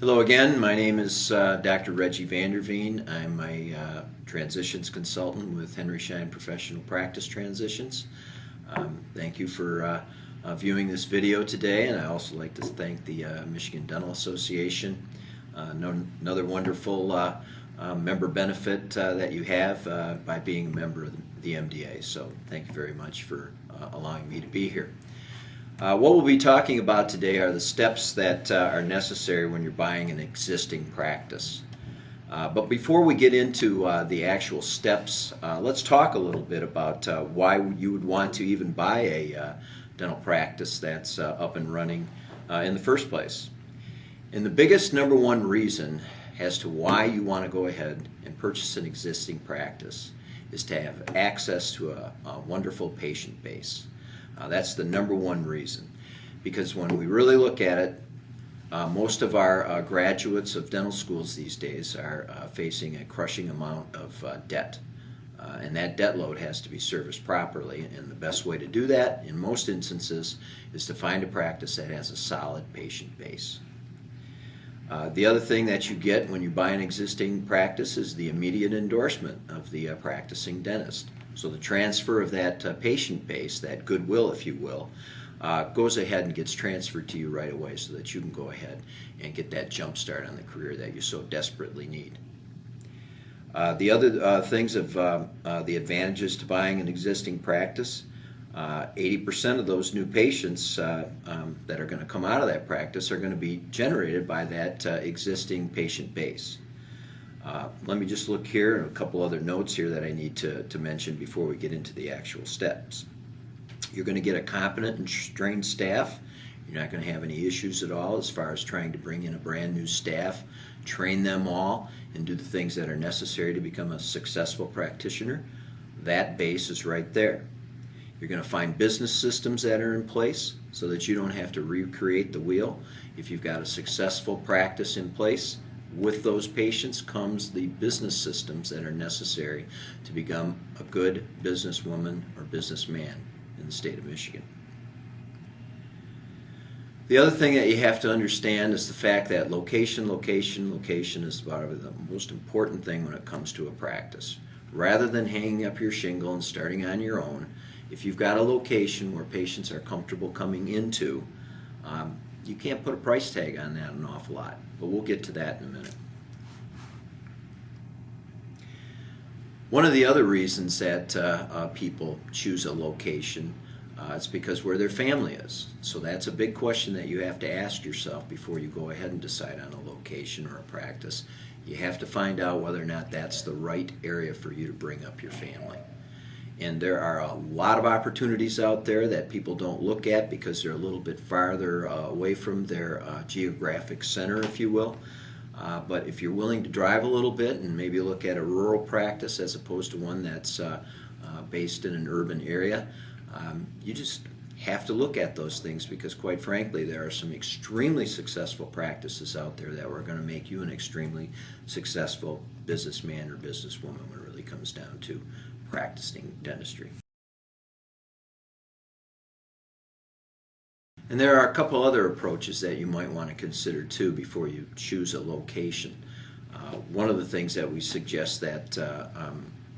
Hello again. My name is Dr. Reggie Vanderveen. I'm a transitions consultant with Henry Schein Professional Practice Transitions. Thank you for viewing this video today, and I also like to thank the Michigan Dental Association. Another wonderful member benefit that you have by being a member of the MDA. So thank you very much for allowing me to be here. What we'll be talking about today are the steps that are necessary when you're buying an existing practice. But before we get into the actual steps, let's talk a little bit about why you would want to even buy a dental practice that's up and running in the first place. And the biggest number one reason as to why you want to go ahead and purchase an existing practice is to have access to a wonderful patient base. That's the number one reason, because when we really look at it, most of our graduates of dental schools these days are facing a crushing amount of debt, and that debt load has to be serviced properly, and the best way to do that in most instances is to find a practice that has a solid patient base. The other thing that you get when you buy an existing practice is the immediate endorsement of the practicing dentist. So the transfer of that patient base, that goodwill if you will, goes ahead and gets transferred to you right away so that you can go ahead and get that jump start on the career that you so desperately need. The other things of the advantages to buying an existing practice, 80% of those new patients that are going to come out of that practice are going to be generated by that existing patient base. Let me just look here and a couple other notes here that I need to mention before we get into the actual steps. You're going to get a competent and trained staff. You're not going to have any issues at all as far as trying to bring in a brand new staff, train them all, and do the things that are necessary to become a successful practitioner. That base is right there. You're going to find business systems that are in place so that you don't have to recreate the wheel. If you've got a successful practice in place, with those patients comes the business systems that are necessary to become a good businesswoman or businessman in the state of Michigan. The other thing that you have to understand is the fact that location is probably the most important thing when it comes to a practice. Rather than hanging up your shingle and starting on your own, if you've got a location where patients are comfortable coming into, you can't put a price tag on that an awful lot, but we'll get to that in a minute. One of the other reasons that people choose a location is because where their family is. So that's a big question that you have to ask yourself before you go ahead and decide on a location or a practice. You have to find out whether or not that's the right area for you to bring up your family. And there are a lot of opportunities out there that people don't look at because they're a little bit farther away from their geographic center, if you will. But if you're willing to drive a little bit and maybe look at a rural practice as opposed to one that's based in an urban area, you just have to look at those things because, quite frankly, there are some extremely successful practices out there that are going to make you an extremely successful businessman or businesswoman when it really comes down to practicing dentistry. And there are a couple other approaches that you might want to consider too before you choose a location. One of the things that we suggest that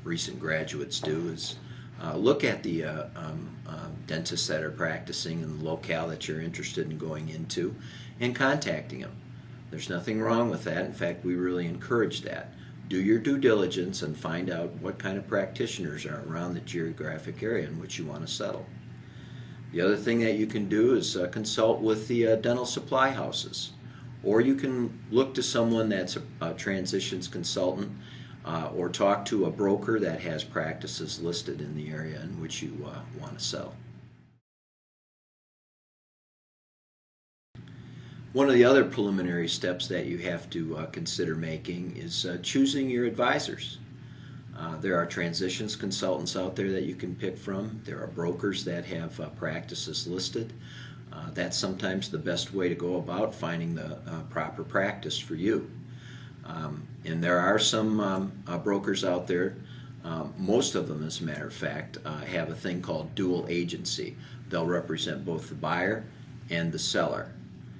recent graduates do is look at the dentists that are practicing in the locale that you're interested in going into and contacting them. There's nothing wrong with that. In fact, we really encourage that. Do your due diligence and find out what kind of practitioners are around the geographic area in which you want to settle. The other thing that you can do is consult with the dental supply houses, or you can look to someone that's a transitions consultant or talk to a broker that has practices listed in the area in which you want to settle. One of the other preliminary steps that you have to consider making is choosing your advisors. There are transitions consultants out there that you can pick from. There are brokers that have practices listed. That's sometimes the best way to go about finding the proper practice for you. And there are some brokers out there, most of them as a matter of fact, have a thing called dual agency. They'll represent both the buyer and the seller.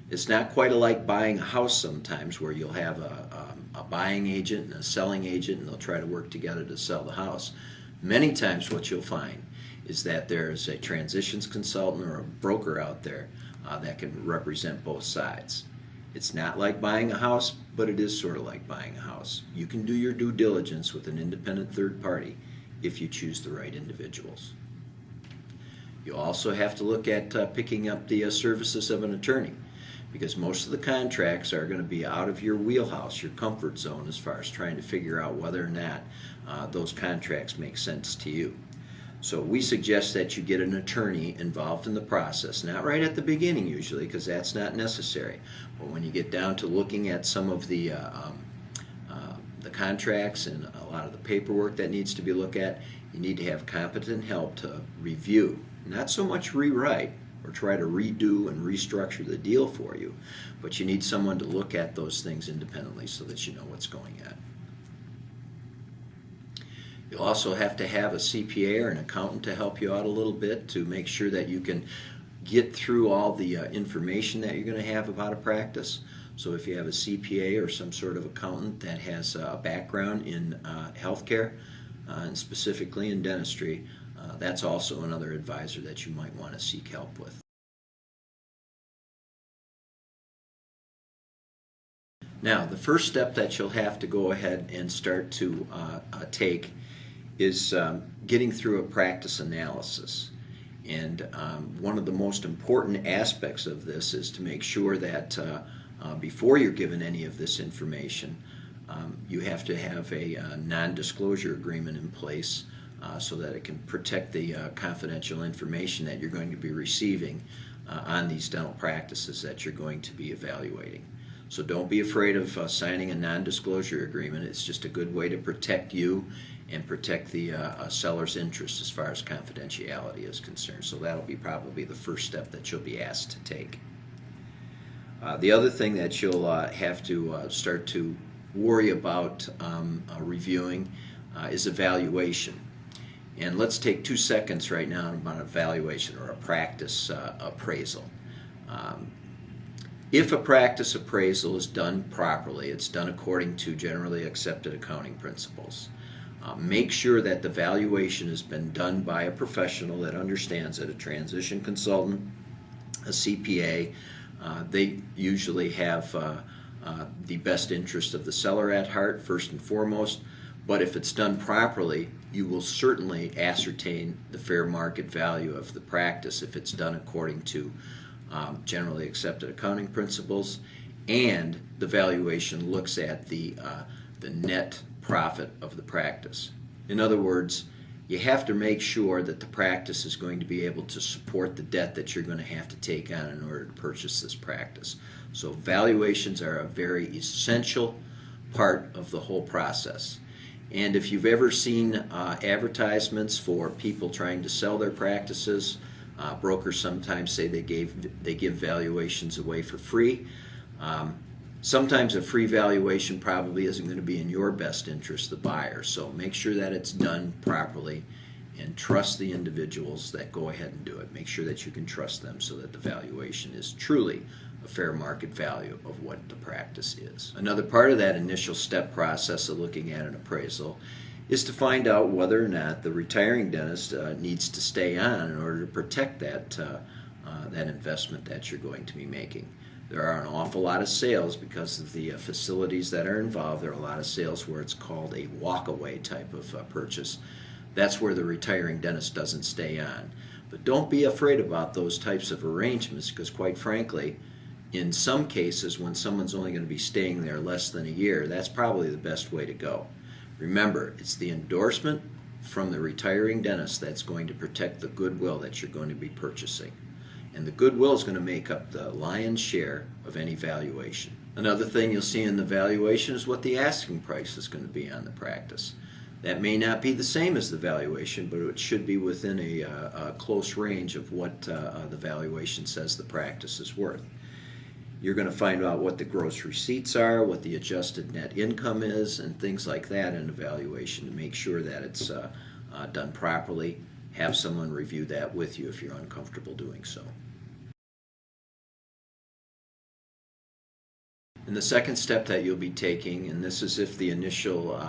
It's not quite like buying a house sometimes, where you'll have a buying agent and a selling agent, and they'll try to work together to sell the house. Many times what you'll find is that there's a transitions consultant or a broker out there that can represent both sides. It's not like buying a house, but it is sort of like buying a house. You can do your due diligence with an independent third party if you choose the right individuals. You also have to look at picking up the services of an attorney, because most of the contracts are going to be out of your wheelhouse, your comfort zone, as far as trying to figure out whether or not those contracts make sense to you. So we suggest that you get an attorney involved in the process, not right at the beginning usually, because that's not necessary, but when you get down to looking at some of the contracts and a lot of the paperwork that needs to be looked at, you need to have competent help to review, not so much rewrite or try to redo and restructure the deal for you, but you need someone to look at those things independently so that you know what's going on. You'll also have to have a CPA or an accountant to help you out a little bit to make sure that you can get through all the information that you're going to have about a practice. So if you have a CPA or some sort of accountant that has a background in healthcare and specifically in dentistry, that's also another advisor that you might want to seek help with. Now, the first step that you'll have to go ahead and start to take is getting through a practice analysis. And one of the most important aspects of this is to make sure that before you're given any of this information, you have to have a non-disclosure agreement in place so that it can protect the confidential information that you're going to be receiving on these dental practices that you're going to be evaluating. So don't be afraid of signing a non-disclosure agreement. It's just a good way to protect you and protect the seller's interest as far as confidentiality is concerned. So that'll be probably the first step that you'll be asked to take. The other thing that you'll have to start to worry about reviewing is evaluation. And let's take 2 seconds right now about evaluation or a practice appraisal. If a practice appraisal is done properly, it's done according to generally accepted accounting principles. Make sure that the valuation has been done by a professional that understands it, a transition consultant, a CPA. They usually have the best interest of the seller at heart, first and foremost. But if it's done properly, you will certainly ascertain the fair market value of the practice if it's done according to generally accepted accounting principles, and the valuation looks at the net profit of the practice. In other words, you have to make sure that the practice is going to be able to support the debt that you're going to have to take on in order to purchase this practice. So valuations are a very essential part of the whole process. And if you've ever seen advertisements for people trying to sell their practices, brokers sometimes say they give valuations away for free. Sometimes a free valuation probably isn't going to be in your best interest, the buyer. So make sure that it's done properly and trust the individuals that go ahead and do it. Make sure that you can trust them so that the valuation is truly a fair market value of what the practice is. Another part of that initial step process of looking at an appraisal is to find out whether or not the retiring dentist needs to stay on in order to protect that investment that you're going to be making. There are an awful lot of sales because of the facilities that are involved. There are a lot of sales where it's called a walk-away type of purchase. That's where the retiring dentist doesn't stay on. But don't be afraid about those types of arrangements, because quite frankly, in some cases when someone's only going to be staying there less than a year, that's probably the best way to go. Remember, it's the endorsement from the retiring dentist that's going to protect the goodwill that you're going to be purchasing. And the goodwill is going to make up the lion's share of any valuation. Another thing you'll see in the valuation is what the asking price is going to be on the practice. That may not be the same as the valuation, but it should be within a close range of what the valuation says the practice is worth. You're going to find out what the gross receipts are, what the adjusted net income is, and things like that in the valuation to make sure that it's done properly. Have someone review that with you if you're uncomfortable doing so. And the second step that you'll be taking, and this is if the initial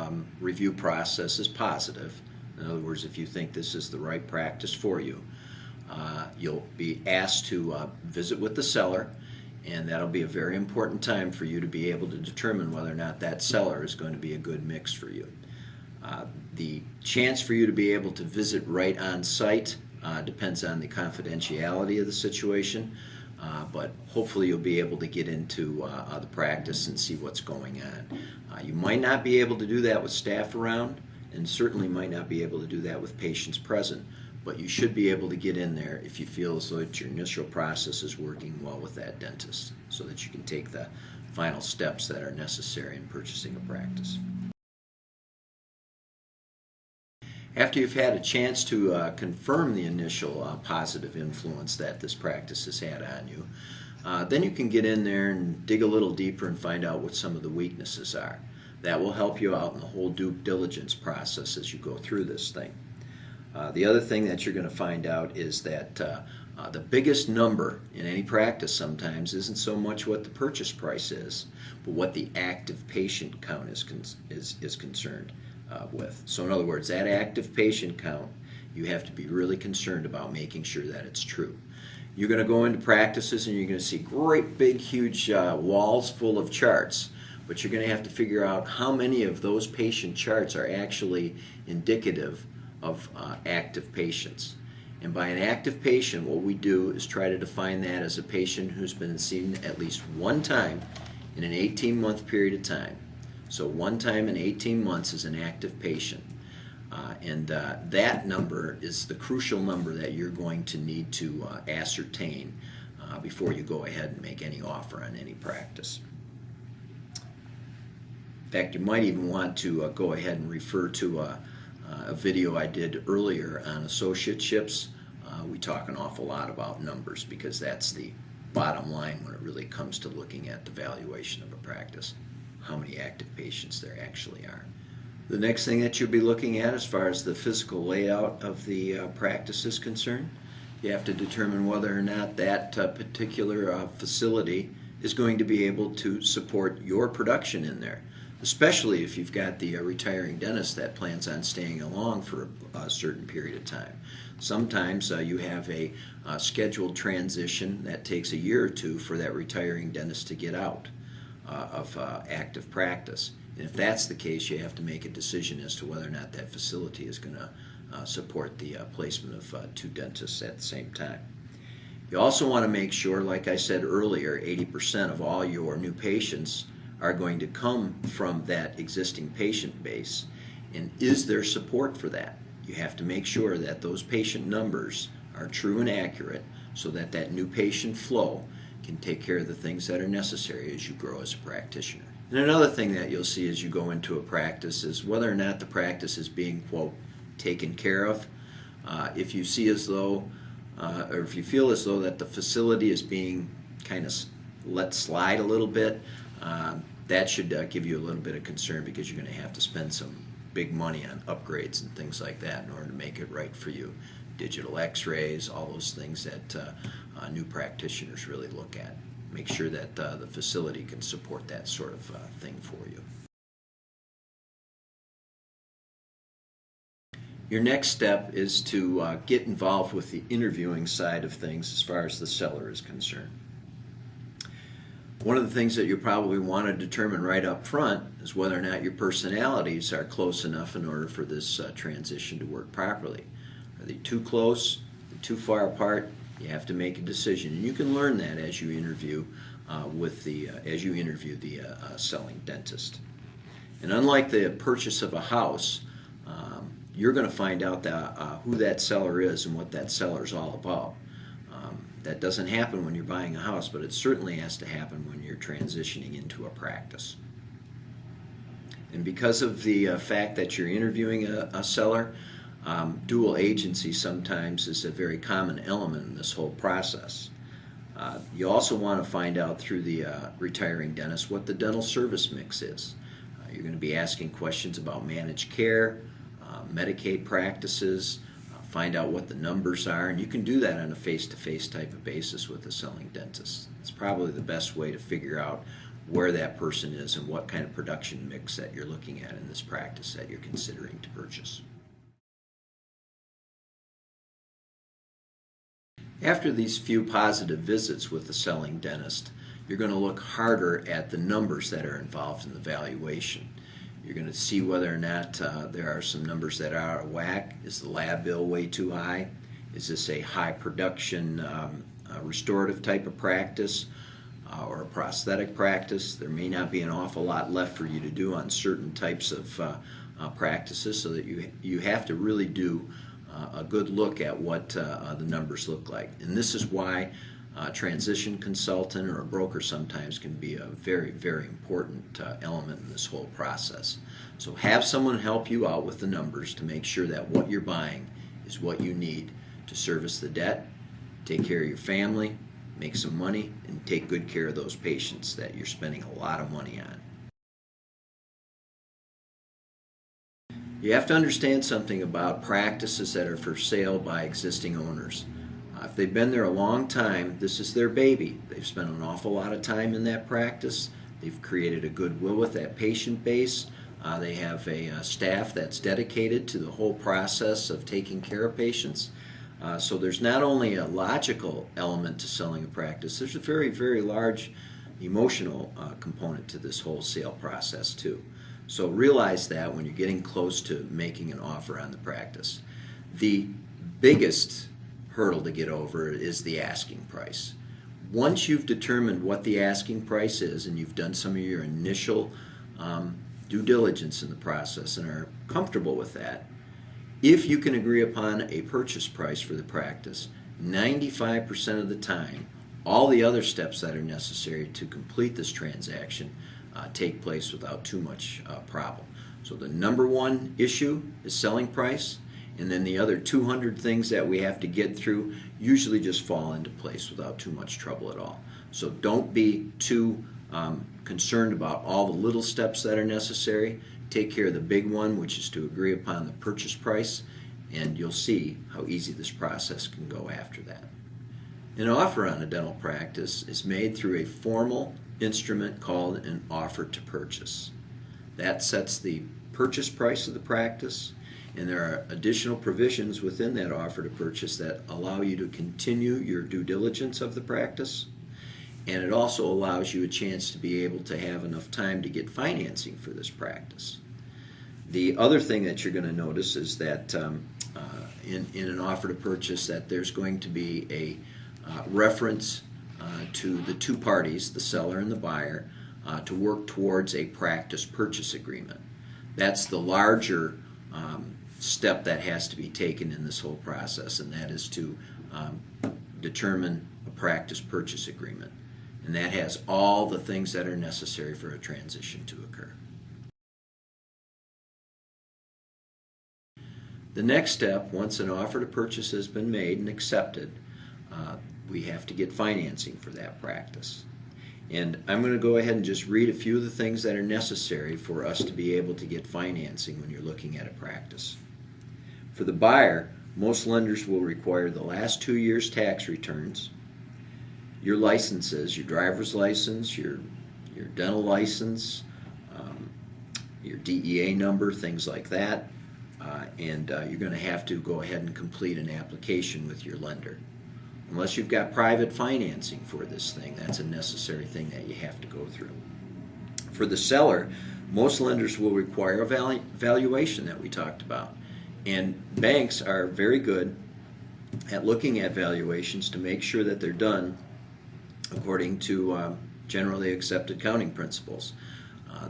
review process is positive, in other words, if you think this is the right practice for you, you'll be asked to visit with the seller, and that'll be a very important time for you to be able to determine whether or not that seller is going to be a good mix for you. The chance for you to be able to visit right on site depends on the confidentiality of the situation, but hopefully you'll be able to get into the practice and see what's going on. You might not be able to do that with staff around, and certainly might not be able to do that with patients present, but you should be able to get in there if you feel as though your initial process is working well with that dentist, so that you can take the final steps that are necessary in purchasing a practice. After you've had a chance to confirm the initial positive influence that this practice has had on you, then you can get in there and dig a little deeper and find out what some of the weaknesses are. That will help you out in the whole due diligence process as you go through this thing. The other thing that you're going to find out is that the biggest number in any practice sometimes isn't so much what the purchase price is, but what the active patient count is concerned with. So in other words, that active patient count, you have to be really concerned about making sure that it's true. You're going to go into practices and you're going to see great big huge walls full of charts, but you're going to have to figure out how many of those patient charts are actually indicative of active patients. And by an active patient, what we do is try to define that as a patient who's been seen at least one time in an 18-month period of time. So one time in 18 months is an active patient. And that number is the crucial number that you're going to need to ascertain before you go ahead and make any offer on any practice. In fact, you might even want to go ahead and refer to a video I did earlier on associateships. We talk an awful lot about numbers because that's the bottom line when it really comes to looking at the valuation of a practice, how many active patients there actually are. The next thing that you'll be looking at as far as the physical layout of the practice is concerned, you have to determine whether or not that particular facility is going to be able to support your production in there, especially if you've got the retiring dentist that plans on staying along for a certain period of time. Sometimes you have a scheduled transition that takes a year or two for that retiring dentist to get out of active practice. And if that's the case, you have to make a decision as to whether or not that facility is going to support the placement of two dentists at the same time. You also want to make sure, like I said earlier, 80% of all your new patients are going to come from that existing patient base. And is there support for that? You have to make sure that those patient numbers are true and accurate so that that new patient flow can take care of the things that are necessary as you grow as a practitioner. And another thing that you'll see as you go into a practice is whether or not the practice is being, quote, taken care of. If you see as though, or if you feel as though that the facility is being kind of let slide a little bit, that should give you a little bit of concern because you're going to have to spend some big money on upgrades and things like that in order to make it right for you. Digital x-rays, all those things that new practitioners really look at. Make sure that the facility can support that sort of thing for you. Your next step is to get involved with the interviewing side of things as far as the seller is concerned. One of the things that you probably want to determine right up front is whether or not your personalities are close enough in order for this transition to work properly. Are they too close, too far apart? You have to make a decision, and you can learn that as you interview the selling dentist. And unlike the purchase of a house, you're going to find out who that seller is and what that seller is all about. That doesn't happen when you're buying a house, but it certainly has to happen when you're transitioning into a practice. And because of the fact that you're interviewing a seller, dual agency sometimes is a very common element in this whole process. You also want to find out through the retiring dentist what the dental service mix is. You're going to be asking questions about managed care, Medicaid practices, find out what the numbers are, and you can do that on a face-to-face type of basis with a selling dentist. It's probably the best way to figure out where that person is and what kind of production mix that you're looking at in this practice that you're considering to purchase. After these few positive visits with the selling dentist, you're going to look harder at the numbers that are involved in the valuation. You're going to see whether or not there are some numbers that are out of whack. Is the lab bill way too high? Is this a high production restorative type of practice or a prosthetic practice? There may not be an awful lot left for you to do on certain types of practices, so that you have to really do a good look at what the numbers look like. And this is why a transition consultant or a broker sometimes can be a very, very important element in this whole process. So have someone help you out with the numbers to make sure that what you're buying is what you need to service the debt, take care of your family, make some money, and take good care of those patients that you're spending a lot of money on. You have to understand something about practices that are for sale by existing owners. If they've been there a long time, this is their baby. They've spent an awful lot of time in that practice. They've created a goodwill with that patient base. They have a staff that's dedicated to the whole process of taking care of patients. So there's not only a logical element to selling a practice, there's a very, very large emotional component to this whole sale process too. So realize that when you're getting close to making an offer on the practice. The biggest hurdle to get over is the asking price. Once you've determined what the asking price is and you've done some of your initial due diligence in the process and are comfortable with that, if you can agree upon a purchase price for the practice, 95% of the time, all the other steps that are necessary to complete this transaction take place without too much problem. So the number one issue is selling price, and then the other 200 things that we have to get through usually just fall into place without too much trouble at all. So don't be too concerned about all the little steps that are necessary. Take care of the big one, which is to agree upon the purchase price, and you'll see how easy this process can go after that. An offer on a dental practice is made through a formal instrument called an offer to purchase. That sets the purchase price of the practice, and there are additional provisions within that offer to purchase that allow you to continue your due diligence of the practice, and it also allows you a chance to be able to have enough time to get financing for this practice. The other thing that you're going to notice is that in an offer to purchase that there's going to be a reference to the two parties, the seller and the buyer, to work towards a practice purchase agreement. That's the larger step that has to be taken in this whole process, and that is to determine a practice purchase agreement. And that has all the things that are necessary for a transition to occur. The next step, once an offer to purchase has been made and accepted, we have to get financing for that practice. And I'm going to go ahead and just read a few of the things that are necessary for us to be able to get financing when you're looking at a practice. For the buyer, most lenders will require the last 2 years' tax returns, your licenses, your driver's license, your dental license, your DEA number, things like that, and you're going to have to go ahead and complete an application with your lender. Unless you've got private financing for this thing, that's a necessary thing that you have to go through. For the seller, most lenders will require a valuation that we talked about. And banks are very good at looking at valuations to make sure that they're done according to generally accepted accounting principles.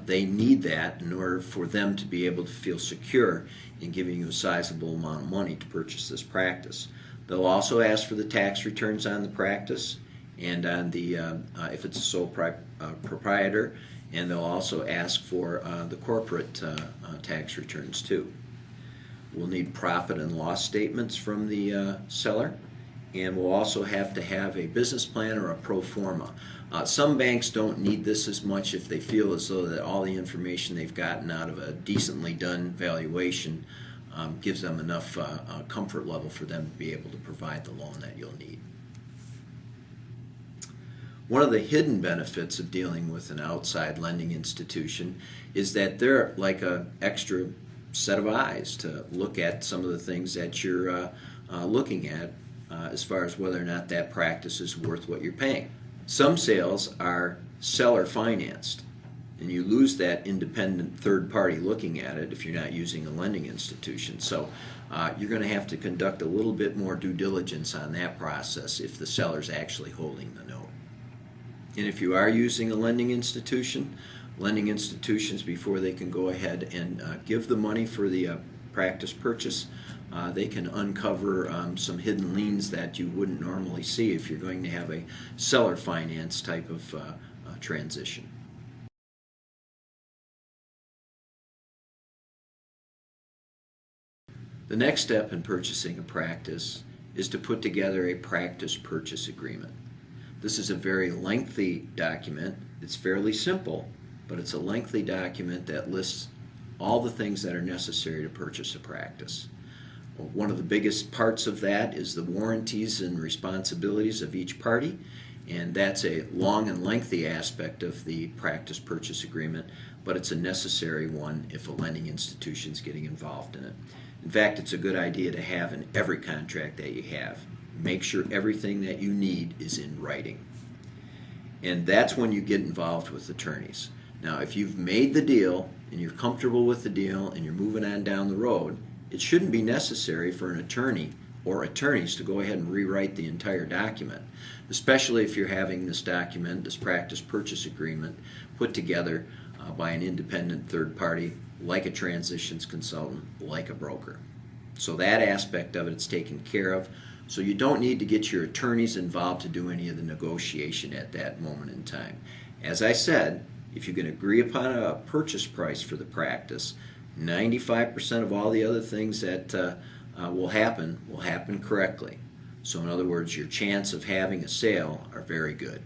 They need that in order for them to be able to feel secure in giving you a sizable amount of money to purchase this practice. They'll also ask for the tax returns on the practice and on the if it's a sole proprietor, and they'll also ask for the corporate tax returns too. We'll need profit and loss statements from the seller, and we'll also have to have a business plan or a pro forma. Some banks don't need this as much if they feel as though that all the information they've gotten out of a decently done valuation gives them enough comfort level for them to be able to provide the loan that you'll need. One of the hidden benefits of dealing with an outside lending institution is that they're like an extra set of eyes to look at some of the things that you're looking at as far as whether or not that practice is worth what you're paying. Some sales are seller financed, and you lose that independent third party looking at it if you're not using a lending institution. So you're going to have to conduct a little bit more due diligence on that process if the seller's actually holding the note. And if you are using a lending institutions, before they can go ahead and give the money for the practice purchase, they can uncover some hidden liens that you wouldn't normally see if you're going to have a seller finance type of transition. The next step in purchasing a practice is to put together a practice purchase agreement. This is a very lengthy document. It's fairly simple, but it's a lengthy document that lists all the things that are necessary to purchase a practice. One of the biggest parts of that is the warranties and responsibilities of each party, and that's a long and lengthy aspect of the practice purchase agreement, but it's a necessary one if a lending institution is getting involved in it. In fact, it's a good idea to have in every contract that you have. Make sure everything that you need is in writing. And that's when you get involved with attorneys. Now, if you've made the deal and you're comfortable with the deal and you're moving on down the road, it shouldn't be necessary for an attorney or attorneys to go ahead and rewrite the entire document, especially if you're having this document, this practice purchase agreement, put together by an independent third party like a transitions consultant, like a broker. So that aspect of it's taken care of. So you don't need to get your attorneys involved to do any of the negotiation at that moment in time. As I said, if you can agree upon a purchase price for the practice, 95% of all the other things that will happen correctly. So in other words, your chance of having a sale are very good.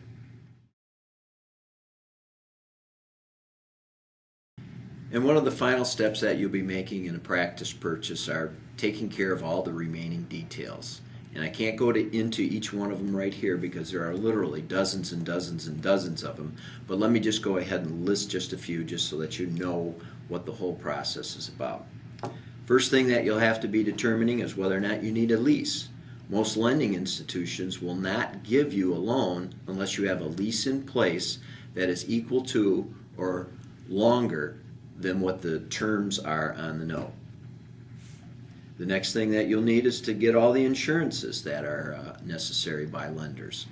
And one of the final steps that you'll be making in a practice purchase are taking care of all the remaining details. And I can't go into each one of them right here because there are literally dozens and dozens and dozens of them. But let me just go ahead and list just a few just so that you know what the whole process is about. First thing that you'll have to be determining is whether or not you need a lease. Most lending institutions will not give you a loan unless you have a lease in place that is equal to or longer than what the terms are on the note. The next thing that you'll need is to get all the insurances that are necessary by lenders.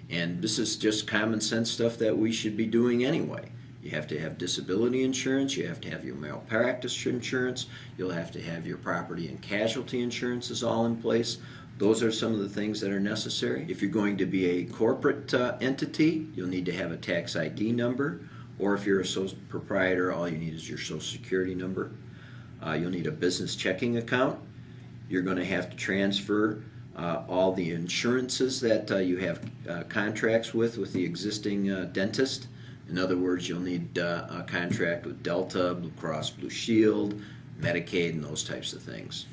And this is just common sense stuff that we should be doing anyway. You have to have disability insurance, you have to have your malpractice insurance, you'll have to have your property and casualty insurances all in place. Those are some of the things that are necessary. If you're going to be a corporate entity, you'll need to have a tax ID number, or if you're a sole proprietor, all you need is your Social Security number. You'll need a business checking account. You're going to have to transfer all the insurances that you have contracts with the existing dentist. In other words, you'll need a contract with Delta, Blue Cross Blue Shield, Medicaid, and those types of things.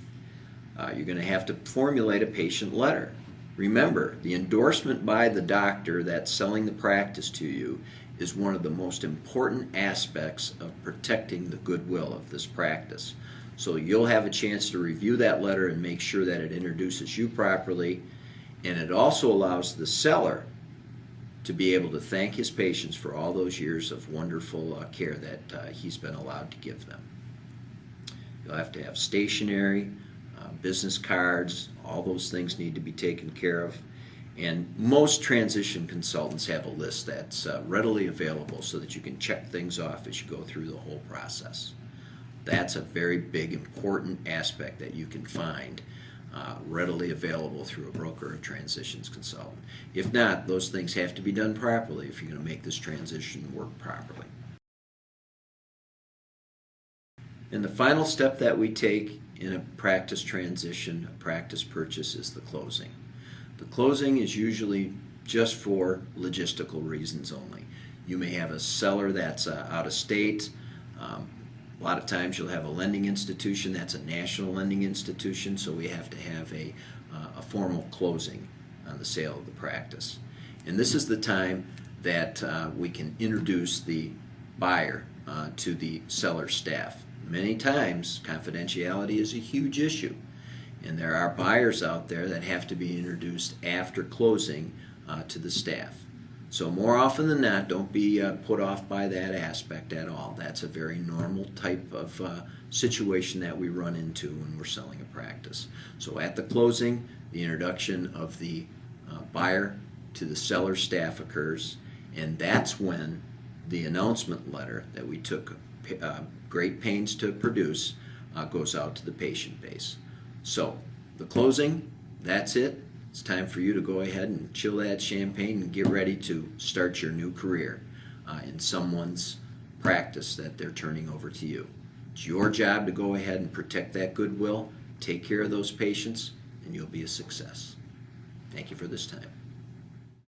You're going to have to formulate a patient letter. Remember, the endorsement by the doctor that's selling the practice to you is one of the most important aspects of protecting the goodwill of this practice. So you'll have a chance to review that letter and make sure that it introduces you properly, and it also allows the seller to be able to thank his patients for all those years of wonderful care that he's been allowed to give them. You'll have to have stationery, business cards, all those things need to be taken care of. And most transition consultants have a list that's readily available so that you can check things off as you go through the whole process. That's a very big, important aspect that you can find readily available through a broker or transitions consultant. If not, those things have to be done properly if you're going to make this transition work properly. And the final step that we take in a practice transition, a practice purchase, is the closing. The closing is usually just for logistical reasons only. You may have a seller that's out of state. A lot of times you'll have a lending institution that's a national lending institution, so we have to have a formal closing on the sale of the practice. And this is the time that we can introduce the buyer to the seller staff. Many times, confidentiality is a huge issue, and there are buyers out there that have to be introduced after closing to the staff. So more often than not, don't be put off by that aspect at all. That's a very normal type of situation that we run into when we're selling a practice. So at the closing, the introduction of the buyer to the seller staff occurs, and that's when the announcement letter that we took great pains to produce goes out to the patient base. So the closing, that's it. It's time for you to go ahead and chill that champagne and get ready to start your new career in someone's practice that they're turning over to you. It's your job to go ahead and protect that goodwill, take care of those patients, and you'll be a success. Thank you for this time.